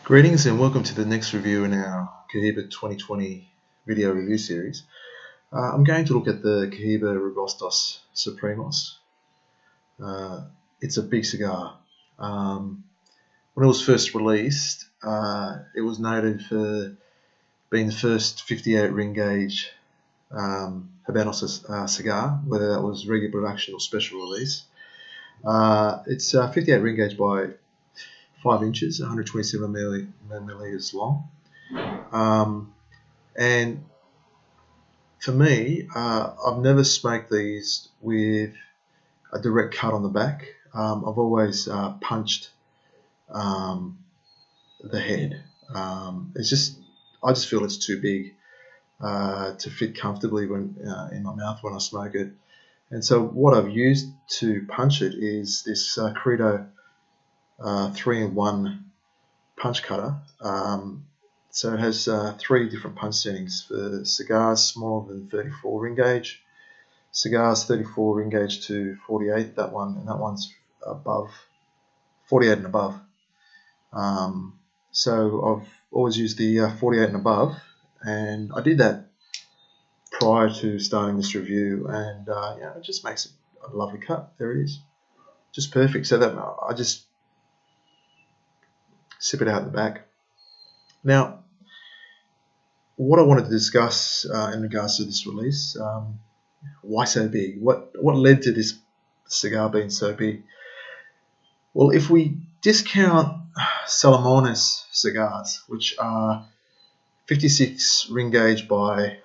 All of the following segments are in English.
Greetings and welcome to the next review in our Cohiba 2020 video review series. I'm going to look at the Cohiba Robustos Supremos. It's a big cigar. When it was first released, it was noted for being the first 58 ring gauge Habanos cigar, whether that was regular production or special release. It's 58 ring gauge by 5 inches, 127 milliliters long. And for me, I've never smoked these with a direct cut on the back. I've always punched the head. I just feel it's too big to fit comfortably in my mouth when I smoke it. And so what I've used to punch it is this Credo 3-in-1 punch cutter. So it has 3 different punch settings for cigars smaller than 34 ring gauge, cigars 34 ring gauge to 48, that one's above 48 and above. So I've always used the 48 and above, and I did that prior to starting this review, and it just makes a lovely cut. There it is, just perfect. So that I just sip it out the back. Now, what I wanted to discuss in regards to this release, why so big? What led to this cigar being so big? Well, if we discount Salomones cigars, which are 56 ring gauge by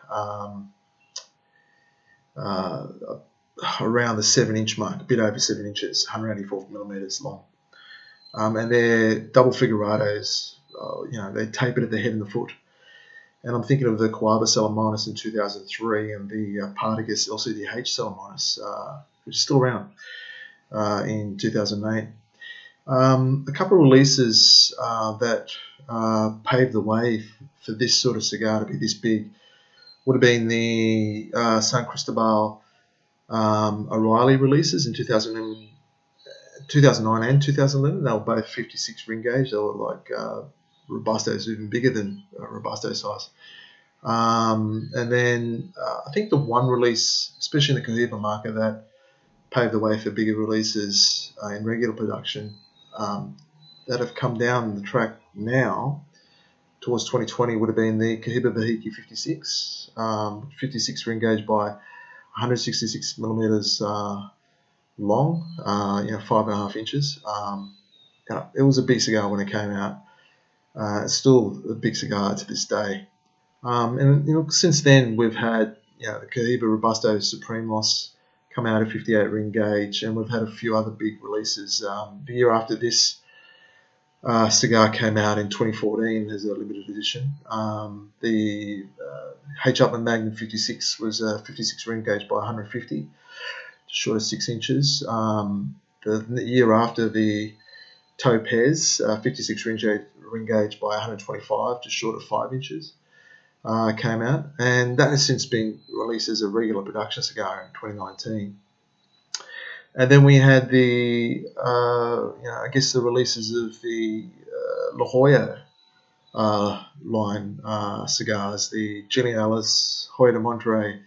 around the 7-inch mark, a bit over 7 inches, 184 millimeters long, and they're double figurados. They're tapered at the head and the foot. And I'm thinking of the Cohiba Salomones in 2003 and the Partagas LCDH Salomones, which is still around, in 2008. A couple of releases that paved the way for this sort of cigar to be this big would have been the San Cristobal O'Reilly releases in 2009 and 2011. They were both 56 ring gauge. They were like Robustos, even bigger than Robusto size. And then I think the one release, especially in the Cohiba market, that paved the way for bigger releases in regular production that have come down the track now towards 2020 would have been the Cohiba Behike 56, 56 ring gauge by 166 millimeters long, 5.5 inches. It was a big cigar when it came out. It's still a big cigar to this day. And since then we've had the Cohiba Robustos Supremos come out at 58 ring gauge, and we've had a few other big releases. The year after this cigar came out in 2014 as a limited edition. The H. Upmann Magnum 56 was 56 ring gauge by 150, just short of 6 inches. The year after, the Topez 56 ring gauge by 125, just short of 5 inches, came out, and that has since been released as a regular production cigar in 2019. And then we had the the releases of the La Jolla line cigars, the Geniales, Joya de Monterrey,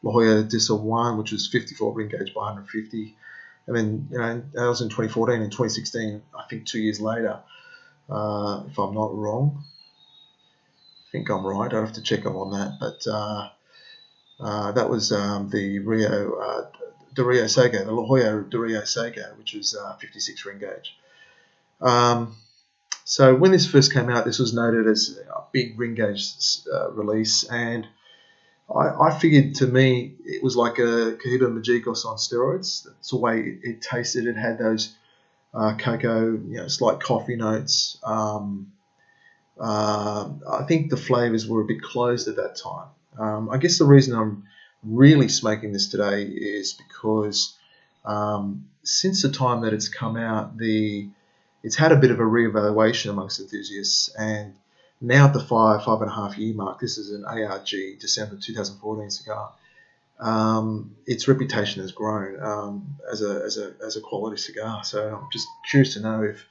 La Jolla de San Juan, which was 54 ring gauge by 150. And then, that was in 2014. In 2016, I think 2 years later, if I'm not wrong, I think I'm right. I'd have to check up on that. But that was the Rio de Rio Seco, the La Jolla de Rio Seco, which was 56 ring gauge. So when this first came out, this was noted as a big ring gauge release, and I figured, to me, it was like a Cohiba Majicos on steroids. That's the way it tasted. It had those cocoa, slight coffee notes. I think the flavors were a bit closed at that time. I guess the reason I'm really smoking this today is because since the time that it's come out, it's had a bit of a reevaluation amongst enthusiasts, and now at the 5.5 year mark, this is an ARG December 2014 cigar. Its reputation has grown as a quality cigar. So I'm just curious to know if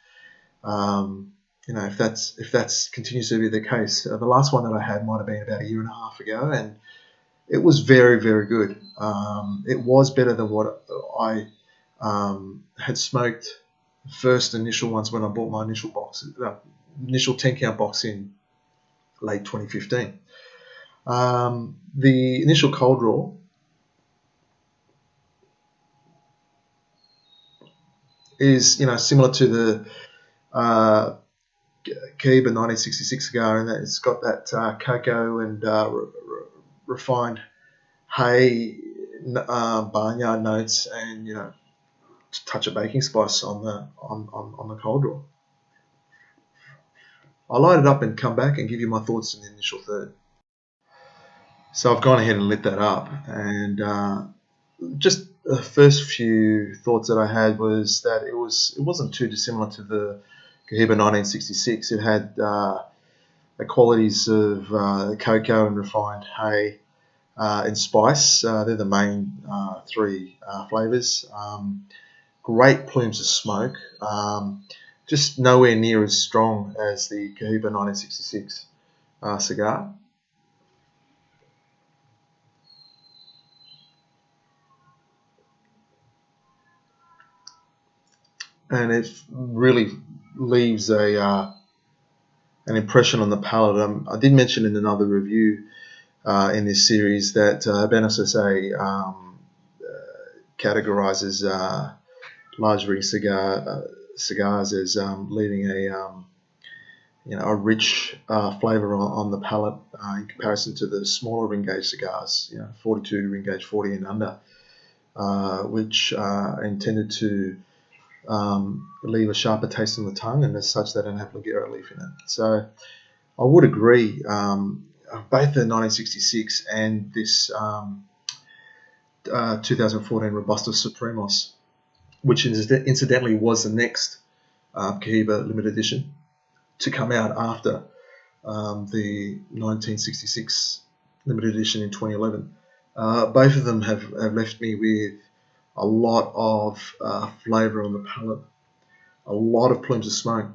if that's continues to be the case. The last one that I had might have been about a year and a half ago, and it was very, very good. It was better than what I had smoked the first initial ones when I bought my initial box, initial 10 count box in late 2015. The initial cold draw is similar to the Cohiba 1966 cigar, and it's got that cocoa and refined hay, barnyard notes, and touch of baking spice on the cold draw. I'll light it up and come back and give you my thoughts in the initial third. So I've gone ahead and lit that up, and just the first few thoughts that I had was that it wasn't too dissimilar to the Cohiba 1966. It had the qualities of cocoa and refined hay and spice. They're the main three flavours. Great plumes of smoke. Just nowhere near as strong as the Cohiba 1966 cigar. And it really leaves an impression on the palate. I did mention in another review in this series that Ben SSA categorises large ring cigars as leaving a rich flavour on the palate in comparison to the smaller ring gauge cigars, 42 ring gauge 40 and under, which are intended to leave a sharper taste on the tongue, and as such they don't have ligero leaf in it. So I would agree, both the 1966 and this 2014 Robustos Supremos, which incidentally was the next Cohiba limited edition to come out after the 1966 limited edition in 2011. Both of them have left me with a lot of flavour on the palate, a lot of plumes of smoke.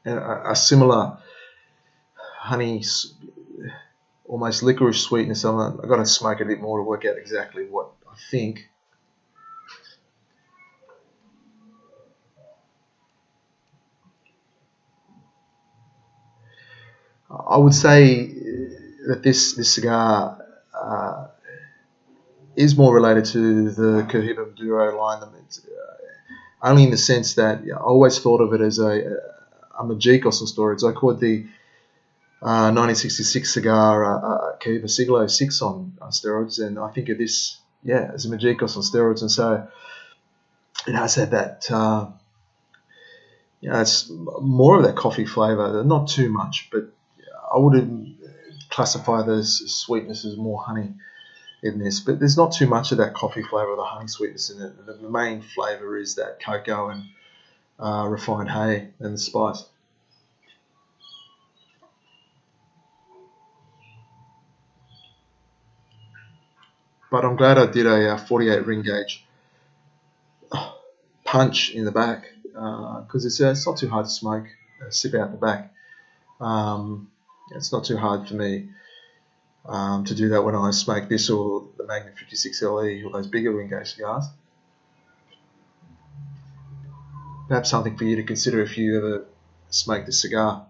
And a similar honey, almost licorice sweetness. I've got to smoke a bit more to work out exactly what I think. I would say that this cigar is more related to the Cohiba Maduro line than only in the sense that I always thought of it as a Majicos on steroids. I called the 1966 cigar Cohiba Siglo 6 on steroids, and I think of this, as a Majicos on steroids, and so it has had that, it's more of that coffee flavour, not too much, but I wouldn't classify the sweetness as more honey in this, but there's not too much of that coffee flavour or the honey sweetness in it. The main flavour is that cocoa and refined hay and the spice. But I'm glad I did a 48 ring gauge punch in the back, because it's not too hard to smoke, sip out the back. It's not too hard for me to do that when I smoke this or the Magnum 56 LE or those bigger ring gauge cigars. Perhaps something for you to consider if you ever smoke this cigar.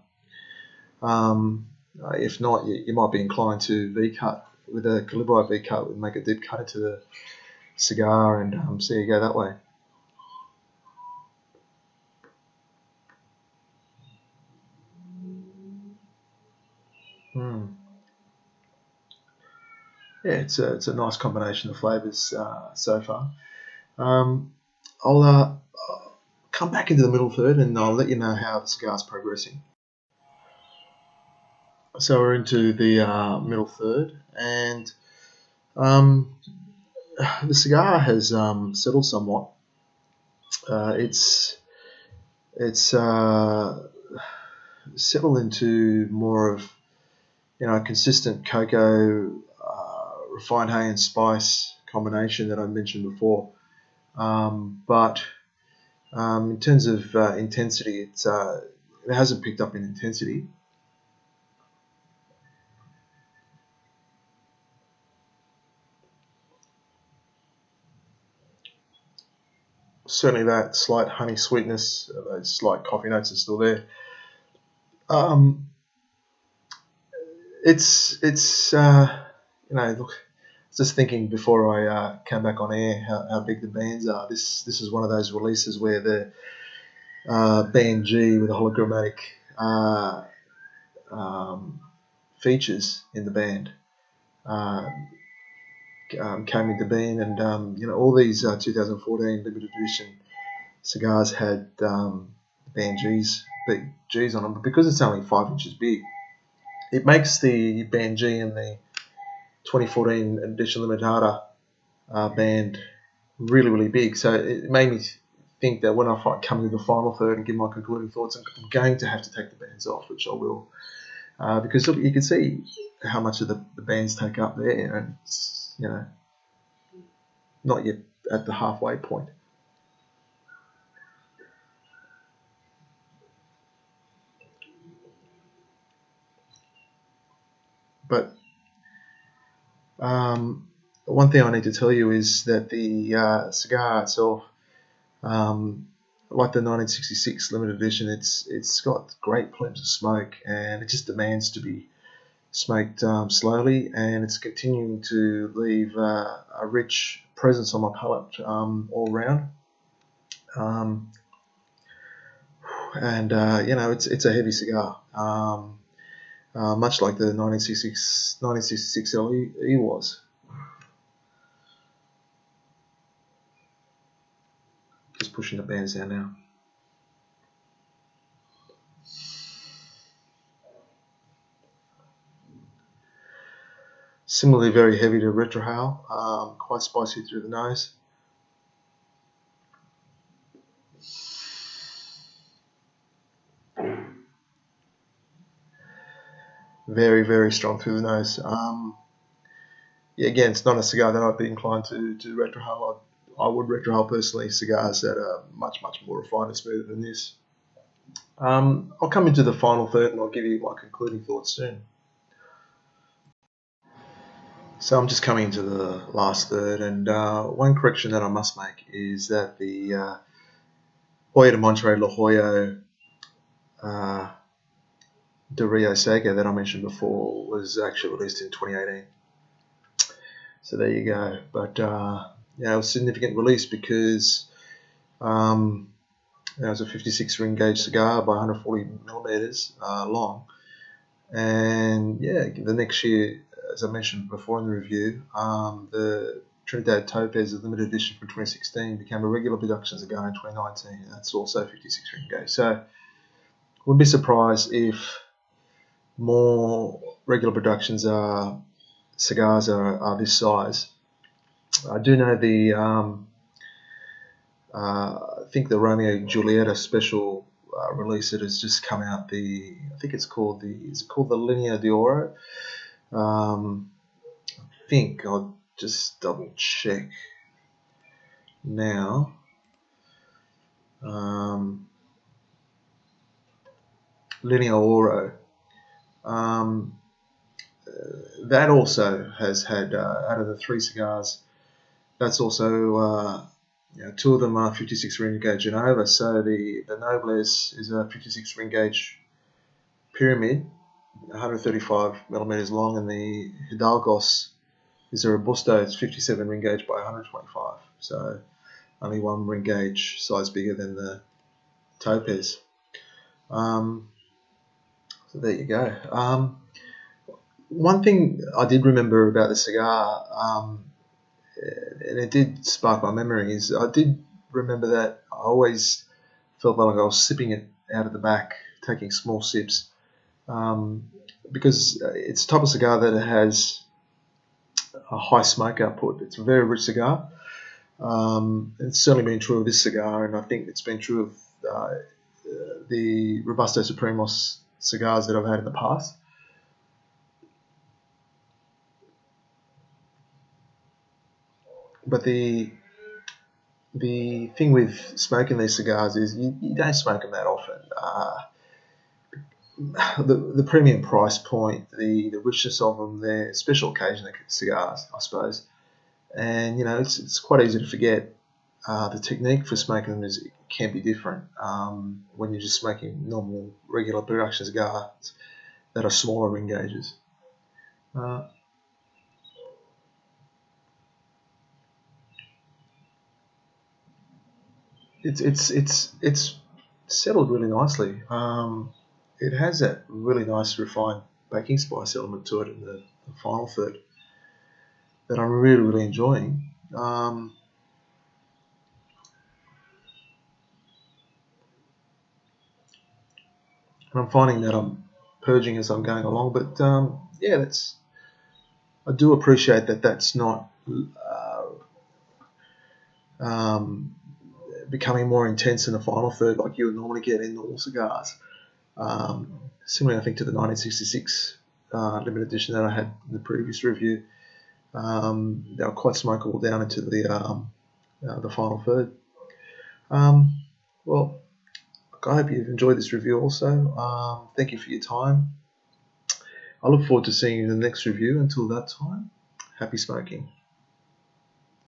If not, you might be inclined to V-cut with a Calibri V-cut and make a deep cut into the cigar and see you go that way. Yeah, it's a nice combination of flavours so far. I'll come back into the middle third and I'll let you know how the cigar's progressing. So we're into the middle third, and the cigar has settled somewhat. It's settled into more of consistent cocoa refined hay and spice combination that I mentioned before. But in terms of intensity, it hasn't picked up in intensity. Certainly that slight honey sweetness, those slight coffee notes are still there. It's look, just thinking before I came back on air how big the bands are. This is one of those releases where the band G with the hologrammatic features in the band came into being, and all these 2014 limited edition cigars had band big G's on them, but because it's only 5 inches big, it makes the band G and the 2014 edition Limitada band really, really big. So it made me think that when I come to the final third and give my concluding thoughts, I'm going to have to take the bands off, which I will, because look, you can see how much of the bands take up there, and it's, not yet at the halfway point. But one thing I need to tell you is that the cigar itself, like the 1966 limited edition, it's got great plumes of smoke, and it just demands to be smoked slowly, and it's continuing to leave a rich presence on my palate all round. It's a heavy cigar, much like the 1966 LE was. Just pushing the bands down now. Similarly, very heavy to retrohale, quite spicy through the nose. Very, very strong through the nose. Again, it's not a cigar that I'd be inclined to retrohale. I would retrohale personally cigars that are much, much more refined and smoother than this. I'll come into the final third and I'll give you my concluding thoughts soon. So I'm just coming into the last third, and one correction that I must make is that the Hoyo de Monterrey La Jolla de Rio Seco that I mentioned before was actually released in 2018. So there you go. But it was a significant release because it was a 56 ring gauge cigar by 140 millimeters long, and the next year, as I mentioned before in the review, the Trinidad Topaz limited edition from 2016 became a regular production cigar in 2019, and that's also 56 ring gauge. So wouldn't be surprised if more regular productions cigars are this size. I do know I think the Romeo and Julieta special release that has just come out. I think it's called the Linea d'Oro. I think I'll just double check now. Linea Oro. That also has had, out of the 3 cigars, that's also, 2 of them are 56 ring gauge and over. So the Nobles is a 56 ring gauge pyramid, 135 millimeters long, and the Hidalgos is a Robusto. It's 57 ring gauge by 125. So only 1 ring gauge size bigger than the Topaz. So there you go. One thing I did remember about the cigar, and it did spark my memory, is I did remember that I always felt like I was sipping it out of the back, taking small sips, because it's a type of cigar that has a high smoke output. It's a very rich cigar. It's certainly been true of this cigar, and I think it's been true of the Robustos Supremos cigars that I've had in the past. but the thing with smoking these cigars is you don't smoke them that often. The premium price point, the richness of them, they're special occasion cigars, I suppose. And it's quite easy to forget. The technique for smoking them can be different when you're just smoking normal, regular production cigars that are smaller ring gauges. It's settled really nicely. It has that really nice refined baking spice element to it in the final third that I'm really enjoying. And I'm finding that I'm purging as I'm going along. But yeah, I do appreciate that that's not um, becoming more intense in the final third like you would normally get in normal cigars. Similarly, I think, to the 1966 limited edition that I had in the previous review. They were quite smokable down into the final third. Well, I hope you've enjoyed this review also. Thank you for your time. I look forward to seeing you in the next review. Until that time, happy smoking.